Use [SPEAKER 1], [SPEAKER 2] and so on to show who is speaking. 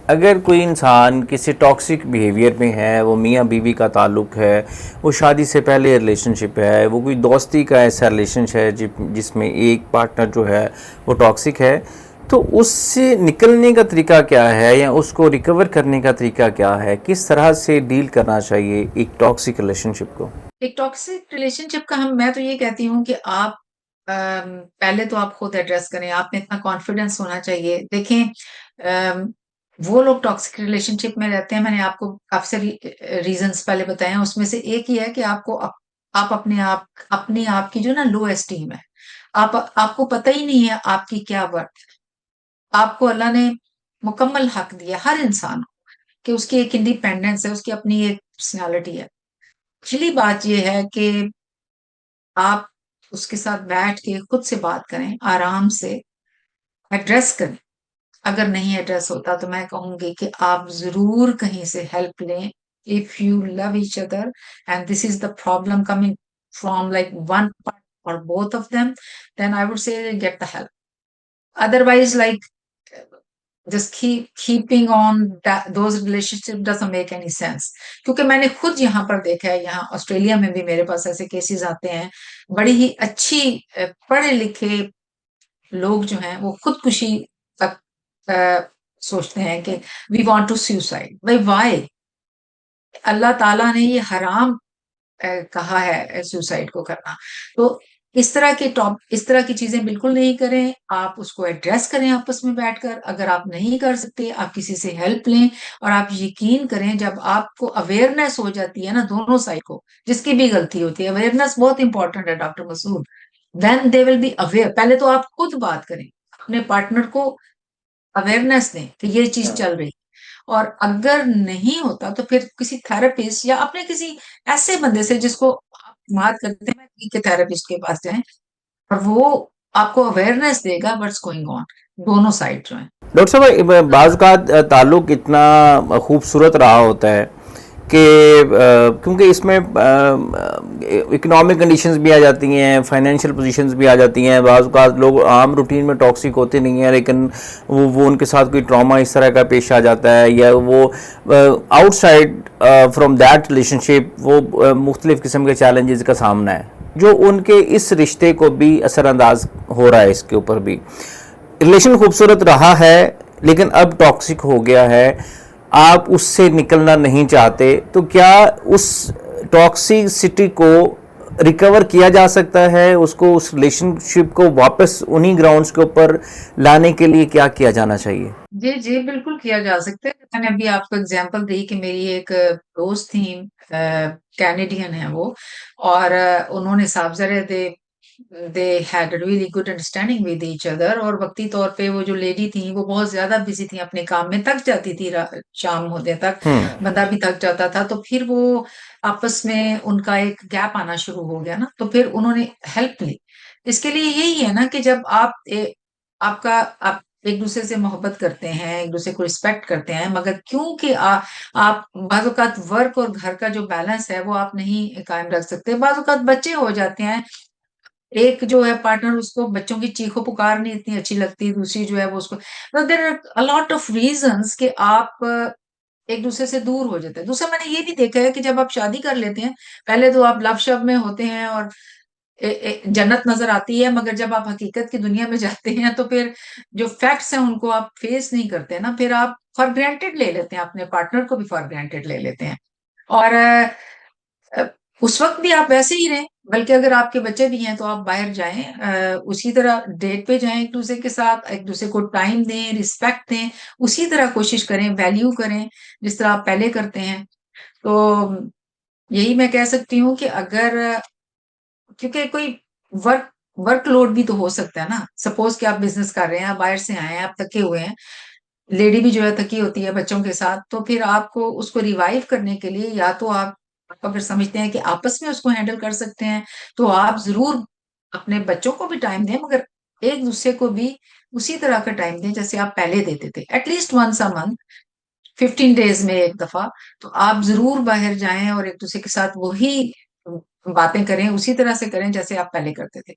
[SPEAKER 1] अगर कोई इंसान किसी टॉक्सिक बिहेवियर में है, वो मियाँ बीवी का ताल्लुक है, वो शादी से पहले रिलेशनशिप है, वो कोई दोस्ती का ऐसा रिलेशनशिप है जिसमें एक पार्टनर जो है वो टॉक्सिक है, तो उससे निकलने का तरीका क्या है या उसको रिकवर करने का तरीका क्या है? किस तरह से डील करना चाहिए एक टॉक्सिक रिलेशनशिप को?
[SPEAKER 2] एक टॉक्सिक रिलेशनशिप का हम मैं तो ये कहती हूँ कि आप पहले तो आप खुद एड्रेस करें, आप में इतना कॉन्फिडेंस होना चाहिए। देखें, अम, वो लोग टॉक्सिक रिलेशनशिप में रहते हैं, मैंने आपको काफ़ी सारी रीज़न्स पहले बताए हैं, उसमें से एक ही है कि आप अपने आप की जो ना लो एस्टीम है, आपको पता ही नहीं है आपकी क्या वर्थ है। आपको अल्लाह ने मुकम्मल हक दिया हर इंसान को कि उसकी एक इंडिपेंडेंस है, उसकी अपनी एक पर्सनैलिटी है। पिछली बात ये है कि आप उसके साथ बैठ के खुद से बात करें, आराम से एड्रेस करें। अगर नहीं एड्रेस होता तो मैं कहूँगी कि आप ज़रूर कहीं से हेल्प लें। If you love each other and this is the problem coming from like one part or both of them, then I would say get the help. Otherwise, like just keeping on those relationship doesn't make any sense. क्योंकि मैंने खुद यहाँ पर देखा है, यहाँ Australia में भी मेरे पास ऐसे केसेस आते हैं। बड़ी ही अच्छी पढ़े लिखे लोग जो हैं वो खुदकुशी तक सोचते हैं कि वी वांट टू सुसाइड। भाई वाई? अल्लाह ताला ने ये हराम कहा है सुसाइड को करना। तो इस तरह की चीजें बिल्कुल नहीं करें। आप उसको एड्रेस करें आपस में बैठकर। अगर आप नहीं कर सकते, आप किसी से हेल्प लें। और आप यकीन करें, जब आपको अवेयरनेस हो जाती है ना दोनों साइड को, जिसकी भी गलती होती है, अवेयरनेस बहुत इंपॉर्टेंट है doctor Masood. Then they will be aware. पहले तो आप खुद बात करें, अपने पार्टनर को अवेयरनेस दें कि ये चीज चल रही है। और अगर नहीं होता तो फिर किसी थेरेपिस्ट या अपने किसी ऐसे बंदे से जिसको आप बात करते हैं कि थेरेपिस्ट के पास जाएं, और वो आपको अवेयरनेस देगा व्हाट्स गोइंग ऑन, दोनों साइड जो है।
[SPEAKER 1] डॉक्टर साहब, बाज़ का ताल्लुक इतना खूबसूरत रहा होता है कि क्योंकि इसमें इकोनॉमिक कंडीशंस भी आ जाती हैं, फाइनेंशियल पोजीशंस भी आ जाती हैं। बाज़ का लोग आम रूटीन में टॉक्सिक होते नहीं हैं, लेकिन वो उनके साथ कोई ट्रॉमा इस तरह का पेश आ जाता है, या वो आउटसाइड फ्रॉम दैट रिलेशनशिप वो मुख्तलिफ़ किस्म के चैलेंजेस का सामना है, जो उनके इस रिश्ते को भी असरअंदाज हो रहा है। इसके ऊपर भी रिलेशन खूबसूरत रहा है, लेकिन अब टॉक्सिक हो गया है, आप उससे निकलना नहीं चाहते, तो क्या उस टॉक्सिसिटी को रिकवर किया जा सकता है? उसको, उस रिलेशनशिप को वापस उन्हीं ग्राउंड्स के ऊपर लाने के लिए क्या किया जाना चाहिए?
[SPEAKER 2] जी जी, बिल्कुल किया जा सकता है। मैंने अभी आपको एग्जांपल दी कि मेरी एक दोस्त थी, कैनेडियन है वो। और उन्होंने साहब ज़रे they had a really good understanding with each other. और वक्ती तौर पे वो जो लेडी थी वो बहुत ज्यादा बिजी थी अपने काम में, थक जाती थी शाम होने तक। बंदा भी थक जाता था, तो फिर वो आपस में उनका एक गैप आना शुरू हो गया ना, तो फिर उन्होंने हेल्प ली। इसके लिए यही है ना कि जब आप एक दूसरे से मोहब्बत करते हैं, एक दूसरे को रिस्पेक्ट करते हैं, मगर क्योंकि आप बाज़ औक़ात वर्क और घर का जो बैलेंस है वो आप नहीं कायम रख सकते। बाज़ औक़ात बच्चे हो जाते हैं, एक जो है पार्टनर, उसको बच्चों की चीखों-पुकार नहीं इतनी अच्छी लगती, दूसरी जो है वो उसको, तो there are a lot of reasons कि आप एक-दूसरे से दूर हो जाते हैं। दूसरा, मैंने ये भी देखा है कि जब आप शादी कर लेते हैं, पहले तो आप लव-शव में होते हैं और जन्नत नज़र आती है, मगर जब आप हकीकत की दुनिया में जाते हैं तो फिर जो फैक्ट्स हैं उनको आप फेस नहीं करते ना, फिर आप फॉर ग्रांटेड ले लेते हैं, अपने पार्टनर को भी फॉर ग्रांटेड ले लेते हैं। और अ, उस वक़्त भी आप वैसे ही रहें, बल्कि अगर आपके बच्चे भी हैं तो आप बाहर जाएँ, उसी तरह डेट पे जाएँ एक-दूसरे के साथ, एक-दूसरे को टाइम दें, रिस्पेक्ट दें, उसी तरह कोशिश करें, वैल्यू करें, जिस तरह आप पहले करते हैं। तो यही मैं कह सकती हूँ कि अगर, क्योंकि कोई वर्क वर्कलोड भी तो हो सकता है ना। सपोज़ कि आप बिज़नेस कर रहे हैं, आप बाहर से आए हैं, आप थके हुए हैं, लेडी भी जो है थकी होती है बच्चों के साथ, तो फिर आपको उसको रिवाइव करने के लिए, या तो आप अगर समझते हैं कि आपस में उसको हैंडल कर सकते हैं, तो आप ज़रूर अपने बच्चों को भी टाइम दें, मगर एक-दूसरे को भी उसी तरह का टाइम दें जैसे आप पहले देते थे। At least once a month, 15 days में 1 दफ़ा, तो आप ज़रूर बाहर जाएँ और एक-दूसरे के साथ वही बातें करें, उसी तरह से करें जैसे आप पहले करते थे।